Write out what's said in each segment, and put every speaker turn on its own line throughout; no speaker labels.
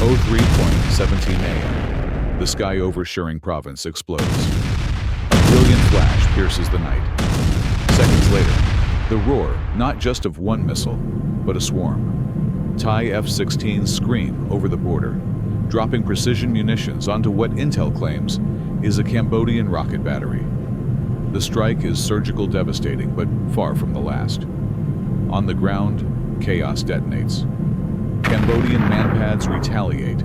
03:17 a.m. The sky over Shiring province explodes. A brilliant flash pierces the night. Seconds later, the roar, not just of one missile, but a swarm. Thai F-16s scream over the border, dropping precision munitions onto what intel claims is a Cambodian rocket battery. The strike is surgical, devastating, but far from the last. On the ground, chaos detonates. Cambodian manpads retaliate,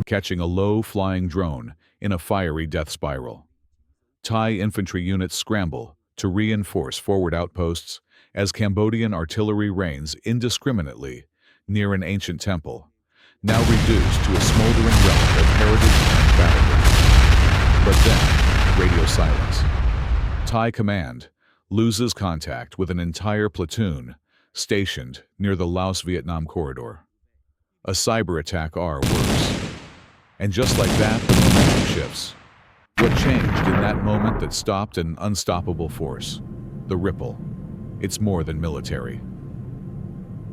catching a low-flying drone in a fiery death spiral. Thai infantry units scramble to reinforce forward outposts as Cambodian artillery rains indiscriminately near an ancient temple, now reduced to a smoldering relic of heritage and battleground. But then, radio silence. Thai command loses contact with an entire platoon stationed near the Laos-Vietnam corridor. A cyber attack or worse. And just like that, the momentum shifts. What changed in that moment that stopped an unstoppable force? The ripple. It's more than military.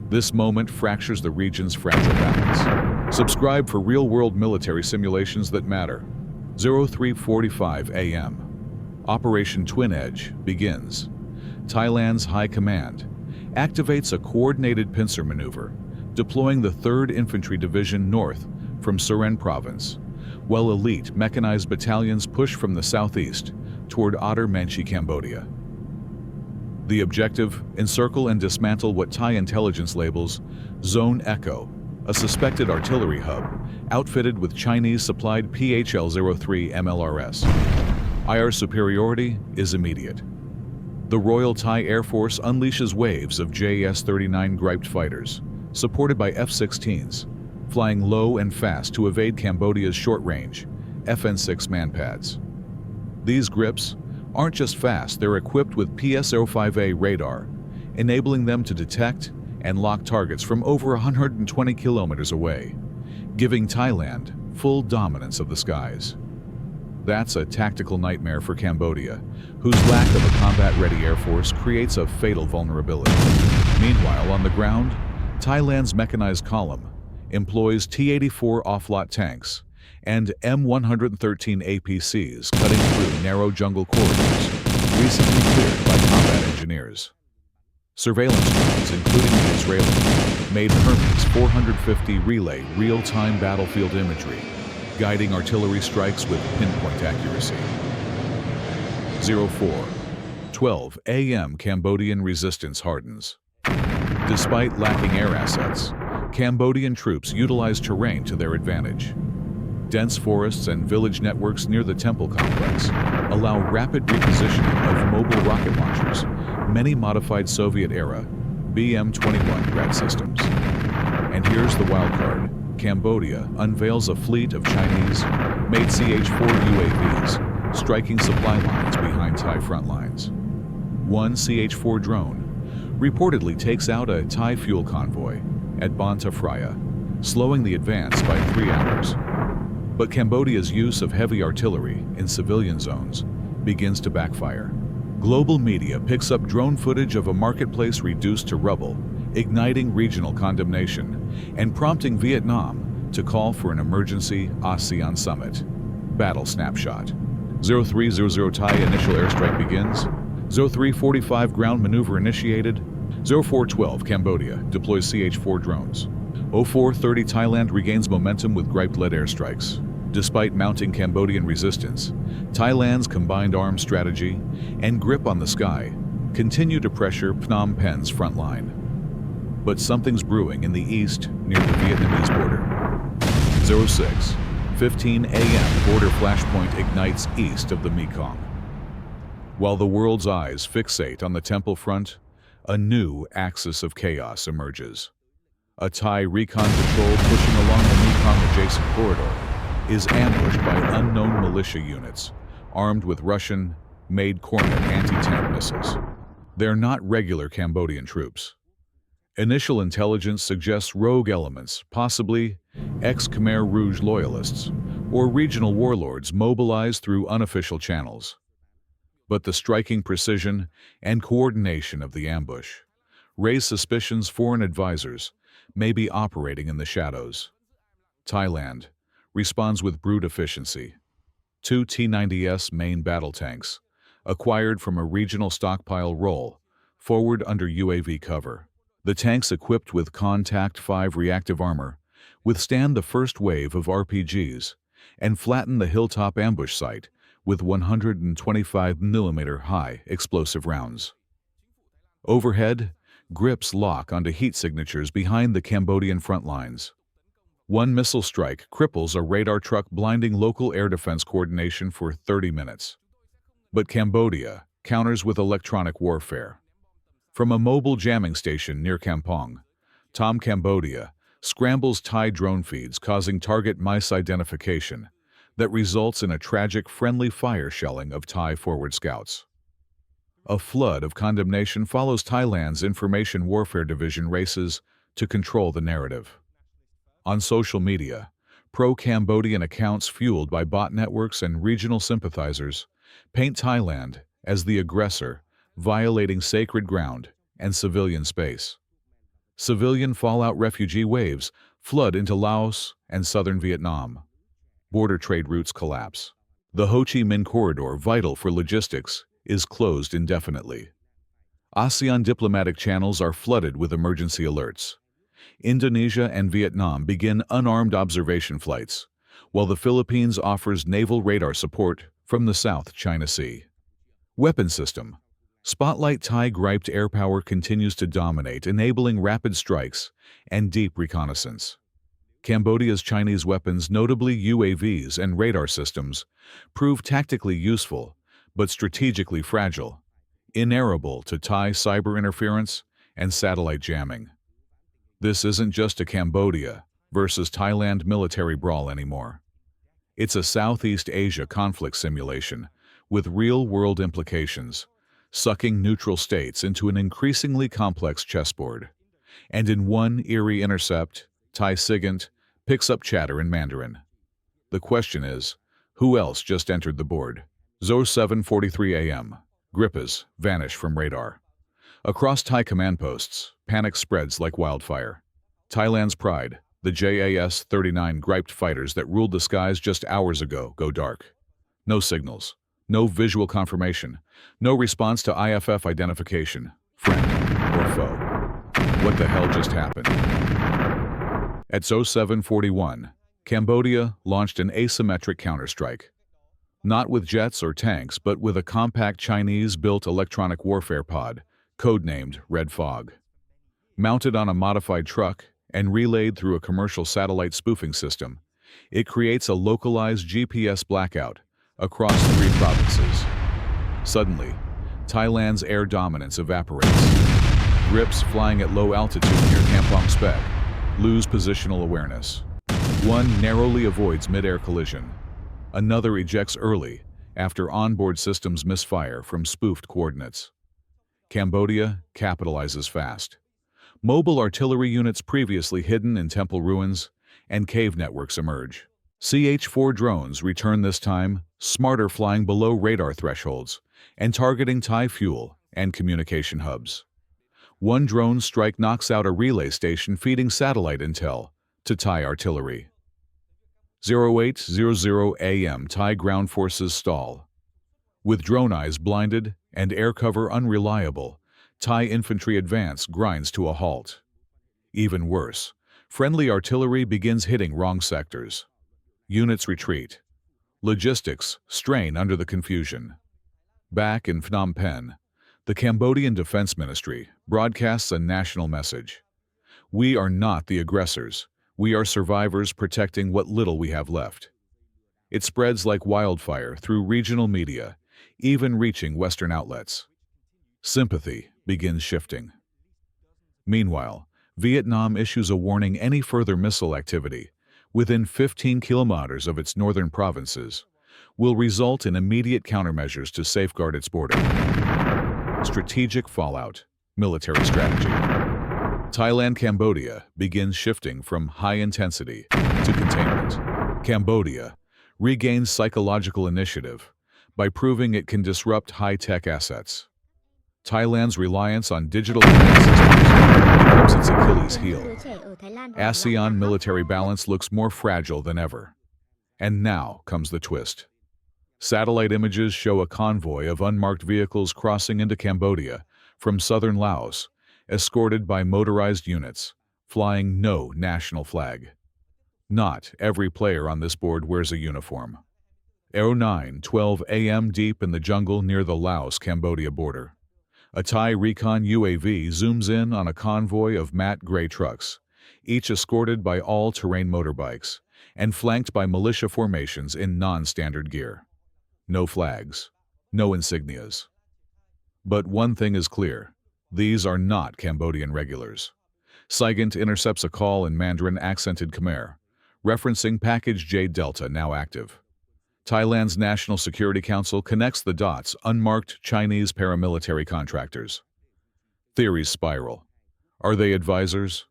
This moment fractures the region's fragile balance. Subscribe for real-world military simulations that matter. 03:45 a.m. Operation Twin Edge begins. Thailand's High Command activates a coordinated pincer maneuver, deploying the 3rd Infantry Division north from Suren Province, while elite mechanized battalions push from the southeast toward Otter Manchi, Cambodia. The objective: encircle and dismantle what Thai intelligence labels Zone Echo, a suspected artillery hub outfitted with Chinese-supplied PHL-03 MLRS. IR superiority is immediate. The Royal Thai Air Force unleashes waves of JS-39 Griped fighters, supported by F-16s, flying low and fast to evade Cambodia's short-range FN-6 manpads. These grips aren't just fast, they're equipped with PS-05A radar, enabling them to detect and lock targets from over 120 kilometers away, giving Thailand full dominance of the skies. That's a tactical nightmare for Cambodia, whose lack of a combat-ready air force creates a fatal vulnerability. Meanwhile, on the ground, Thailand's mechanized column employs T-84 off-lot tanks and M113 APCs cutting through narrow jungle corridors, recently cleared by combat engineers. Surveillance drones, including the Israeli-made Hermes 450 relay real-time battlefield imagery, guiding artillery strikes with pinpoint accuracy. 04:12 a.m. Cambodian resistance hardens. Despite lacking air assets, Cambodian troops utilize terrain to their advantage. Dense forests and village networks near the temple complex allow rapid repositioning of mobile rocket launchers, many modified Soviet-era BM-21 Grad systems. And here's the wild card. Cambodia unveils a fleet of Chinese-made CH-4 UAVs, striking supply lines behind Thai front lines. One CH-4 drone reportedly takes out a Thai fuel convoy at Banta Phraya, slowing the advance by 3 hours. But Cambodia's use of heavy artillery in civilian zones begins to backfire. Global media picks up drone footage of a marketplace reduced to rubble, igniting regional condemnation and prompting Vietnam to call for an emergency ASEAN summit. Battle snapshot. 03:00 Thai initial airstrike begins. 03:45 ground maneuver initiated. 04:12 Cambodia deploys CH-4 drones. 04:30 Thailand regains momentum with Gripe-led airstrikes. Despite mounting Cambodian resistance, Thailand's combined arms strategy and grip on the sky continue to pressure Phnom Penh's front line. But something's brewing in the east near the Vietnamese border. 06:15 a.m. border flashpoint ignites east of the Mekong. While the world's eyes fixate on the temple front, a new axis of chaos emerges. A Thai recon patrol pushing along the Mekong-adjacent corridor is ambushed by unknown militia units armed with Russian-made Kornet anti-tank missiles. They're not regular Cambodian troops. Initial intelligence suggests rogue elements, possibly ex-Khmer Rouge loyalists or regional warlords mobilized through unofficial channels. But the striking precision and coordination of the ambush raise suspicions foreign advisors may be operating in the shadows. Thailand responds with brute efficiency. 2 T-90S main battle tanks, acquired from a regional stockpile roll, forward under UAV cover. The tanks equipped with Contact 5 reactive armor withstand the first wave of RPGs and flatten the hilltop ambush site with 125mm high explosive rounds. Overhead, grips lock onto heat signatures behind the Cambodian front lines. One missile strike cripples a radar truck, blinding local air defense coordination for 30 minutes. But Cambodia counters with electronic warfare. From a mobile jamming station near Kampong, Cambodia scrambles Thai drone feeds, causing target misidentification that results in a tragic friendly fire shelling of Thai forward scouts. A flood of condemnation follows. Thailand's Information Warfare Division races to control the narrative. On social media, pro-Cambodian accounts fueled by bot networks and regional sympathizers paint Thailand as the aggressor, violating sacred ground and civilian space. Civilian fallout. Refugee waves flood into Laos and southern Vietnam. Border trade routes collapse. The Ho Chi Minh corridor, vital for logistics, is closed indefinitely. ASEAN diplomatic channels are flooded with emergency alerts. Indonesia and Vietnam begin unarmed observation flights, while the Philippines offers naval radar support from the South China Sea. Weapon system. Spotlight. Thai griped air power continues to dominate, enabling rapid strikes and deep reconnaissance. Cambodia's Chinese weapons, notably UAVs and radar systems, prove tactically useful but strategically fragile, inerrable to Thai cyber interference and satellite jamming. This isn't just a Cambodia versus Thailand military brawl anymore. It's a Southeast Asia conflict simulation with real-world implications, sucking neutral states into an increasingly complex chessboard. And in one eerie intercept, Thai SIGINT picks up chatter in Mandarin. The question is, who else just entered the board? 07:43 a.m. Grippas vanish from radar. Across Thai command posts, panic spreads like wildfire. Thailand's pride, the JAS-39 griped fighters that ruled the skies just hours ago, go dark. No signals, no visual confirmation, no response to IFF identification, friend or foe. What the hell just happened? At 07:41, Cambodia launched an asymmetric counterstrike. Not with jets or tanks, but with a compact Chinese-built electronic warfare pod, codenamed Red Fog. Mounted on a modified truck and relayed through a commercial satellite spoofing system, it creates a localized GPS blackout across 3 provinces. Suddenly, Thailand's air dominance evaporates. Grips flying at low altitude near Kampong Spec lose positional awareness. One narrowly avoids mid-air collision. Another ejects early after onboard systems misfire from spoofed coordinates. Cambodia capitalizes fast. Mobile artillery units previously hidden in temple ruins and cave networks emerge. CH-4 drones return this time, smarter, flying below radar thresholds and targeting Thai fuel and communication hubs. One drone strike knocks out a relay station feeding satellite intel to Thai artillery. 08:00 a.m. Thai ground forces stall. With drone eyes blinded and air cover unreliable, Thai infantry advance grinds to a halt. Even worse, friendly artillery begins hitting wrong sectors. Units retreat. Logistics strain under the confusion. Back in Phnom Penh, the Cambodian Defense Ministry broadcasts a national message. We are not the aggressors. We are survivors protecting what little we have left. It spreads like wildfire through regional media, even reaching Western outlets. Sympathy begins shifting. Meanwhile, Vietnam issues a warning: any further missile activity within 15 kilometers of its northern provinces will result in immediate countermeasures to safeguard its border. Strategic fallout, military strategy. Thailand-Cambodia begins shifting from high intensity to containment. Cambodia regains psychological initiative by proving it can disrupt high-tech assets. Thailand's reliance on digital command systems becomes becomes its Achilles heel. ASEAN military balance looks more fragile than ever. And now comes the twist. Satellite images show a convoy of unmarked vehicles crossing into Cambodia from southern Laos, escorted by motorized units, flying no national flag. Not every player on this board wears a uniform. 09:12 a.m. deep in the jungle near the Laos-Cambodia border. A Thai recon UAV zooms in on a convoy of matte gray trucks, each escorted by all-terrain motorbikes and flanked by militia formations in non-standard gear. No flags, no insignias. But one thing is clear. These are not Cambodian regulars. SIGINT intercepts a call in Mandarin-accented Khmer, referencing package J Delta now active. Thailand's National Security Council connects the dots: unmarked Chinese paramilitary contractors. Theories spiral. Are they advisors?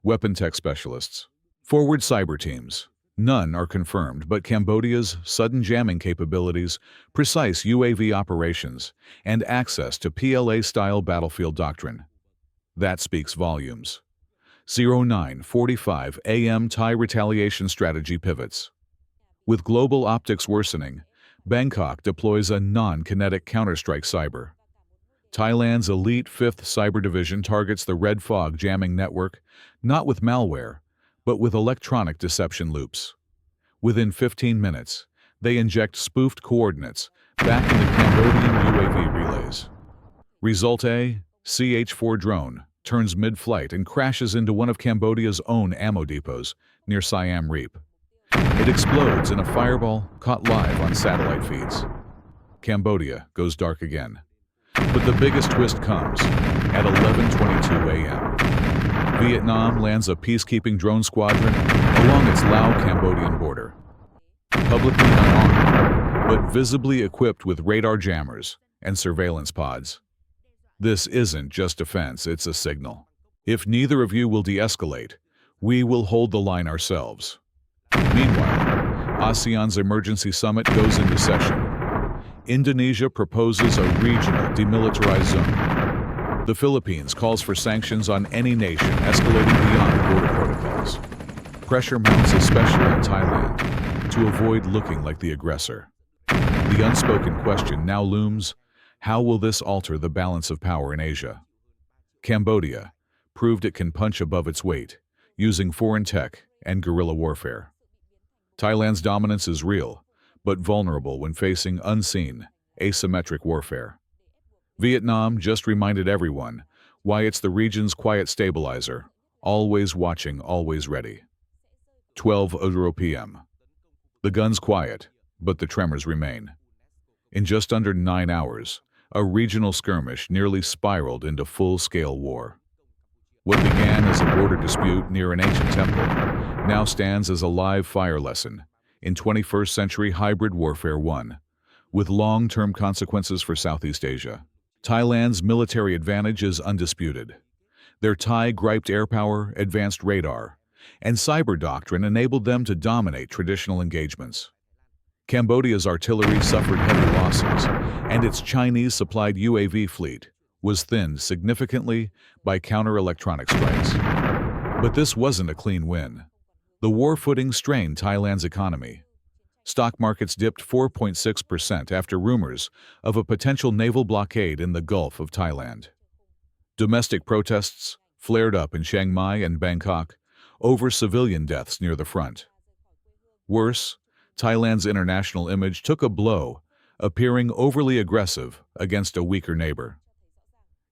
Weapon tech specialists? Forward cyber teams? None are confirmed, but Cambodia's sudden jamming capabilities, precise UAV operations, and access to PLA-style battlefield doctrine. That speaks volumes. 09:45 a.m. Thai retaliation strategy pivots. With global optics worsening, Bangkok deploys a non-kinetic counterstrike cyber. Thailand's elite 5th Cyber Division targets the Red Fog jamming network, not with malware, but with electronic deception loops. Within 15 minutes, they inject spoofed coordinates back into Cambodian UAV relays. Result: a CH-4 drone turns mid-flight and crashes into one of Cambodia's own ammo depots near Siam Reap. It explodes in a fireball caught live on satellite feeds. Cambodia goes dark again. But the biggest twist comes at 11:22 a.m. Vietnam lands a peacekeeping drone squadron along its Lao-Cambodian border. Publicly unarmed, but visibly equipped with radar jammers and surveillance pods. This isn't just defense, it's a signal. If neither of you will de-escalate, we will hold the line ourselves. Meanwhile, ASEAN's emergency summit goes into session. Indonesia proposes a regional demilitarized zone. The Philippines calls for sanctions on any nation escalating beyond border protocols. Pressure mounts especially in Thailand to avoid looking like the aggressor. The unspoken question now looms: how will this alter the balance of power in Asia? Cambodia proved it can punch above its weight, using foreign tech and guerrilla warfare. Thailand's dominance is real, but vulnerable when facing unseen, asymmetric warfare. Vietnam just reminded everyone why it's the region's quiet stabilizer, always watching, always ready. 12:00 p.m. The gun's quiet, but the tremors remain. In just under 9 hours, a regional skirmish nearly spiraled into full-scale war. What began as a border dispute near an ancient temple now stands as a live fire lesson in 21st century hybrid warfare 1, with long-term consequences for Southeast Asia. Thailand's military advantage is undisputed. Their Thai-griped air power, advanced radar, and cyber doctrine enabled them to dominate traditional engagements. Cambodia's artillery suffered heavy losses, and its Chinese-supplied UAV fleet was thinned significantly by counter-electronic strikes. But this wasn't a clean win. The war footing strained Thailand's economy. Stock markets dipped 4.6% after rumors of a potential naval blockade in the Gulf of Thailand. Domestic protests flared up in Chiang Mai and Bangkok over civilian deaths near the front. Worse, Thailand's international image took a blow, appearing overly aggressive against a weaker neighbor.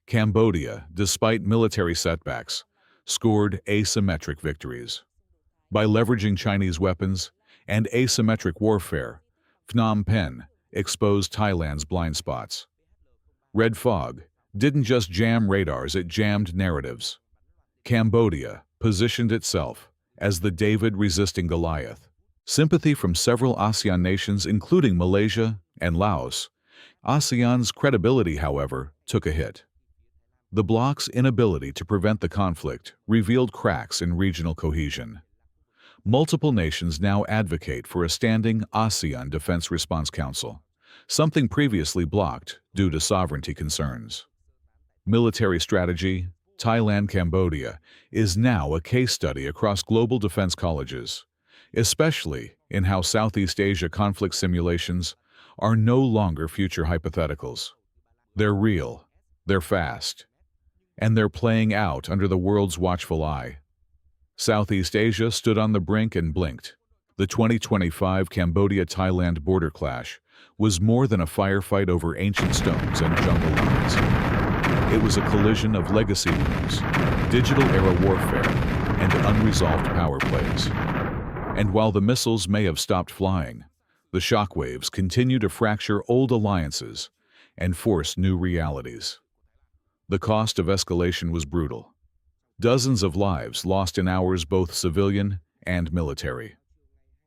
Cambodia, despite military setbacks, scored asymmetric victories. By leveraging Chinese weapons and asymmetric warfare, Phnom Penh exposed Thailand's blind spots. Red Fog didn't just jam radars, it jammed narratives. Cambodia positioned itself as the David resisting Goliath. Sympathy from several ASEAN nations, including Malaysia and Laos. ASEAN's credibility, however, took a hit. The bloc's inability to prevent the conflict revealed cracks in regional cohesion. Multiple nations now advocate for a standing ASEAN Defense Response Council, something previously blocked due to sovereignty concerns. Military strategy, Thailand, Cambodia, is now a case study across global defense colleges, especially in how Southeast Asia conflict simulations are no longer future hypotheticals. They're real, they're fast, and they're playing out under the world's watchful eye. Southeast Asia stood on the brink and blinked. The 2025 Cambodia-Thailand border clash was more than a firefight over ancient stones and jungle lines. It was a collision of legacy wounds, digital-era warfare, and unresolved power plays. And while the missiles may have stopped flying, the shockwaves continue to fracture old alliances and force new realities. The cost of escalation was brutal. Dozens of lives lost in hours, both civilian and military.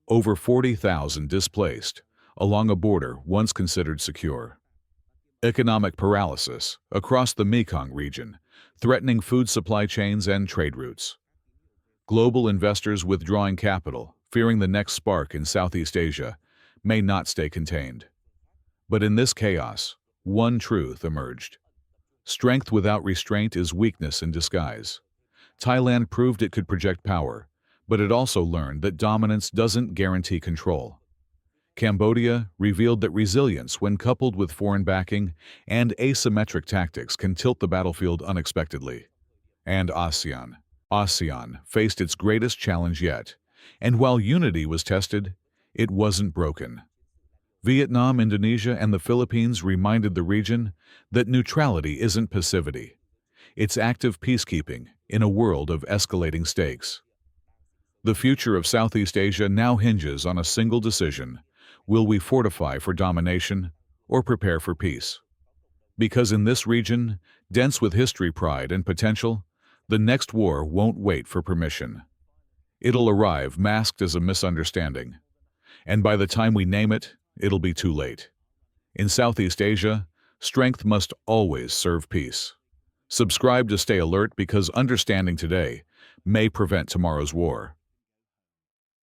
Over 40,000 displaced along a border once considered secure. Economic paralysis across the Mekong region, threatening food supply chains and trade routes. Global investors withdrawing capital, fearing the next spark in Southeast Asia, may not stay contained. But in this chaos, one truth emerged. Strength without restraint is weakness in disguise. Thailand proved it could project power, but it also learned that dominance doesn't guarantee control. Cambodia revealed that resilience, when coupled with foreign backing and asymmetric tactics, can tilt the battlefield unexpectedly. And ASEAN faced its greatest challenge yet, and while unity was tested, it wasn't broken. Vietnam, Indonesia, and the Philippines reminded the region that neutrality isn't passivity. It's active peacekeeping in a world of escalating stakes. The future of Southeast Asia now hinges on a single decision: will we fortify for domination or prepare for peace? Because in this region, dense with history, pride, and potential, the next war won't wait for permission. It'll arrive masked as a misunderstanding. And by the time we name it, it'll be too late. In Southeast Asia, strength must always serve peace. Subscribe to stay alert, because understanding today may prevent tomorrow's war.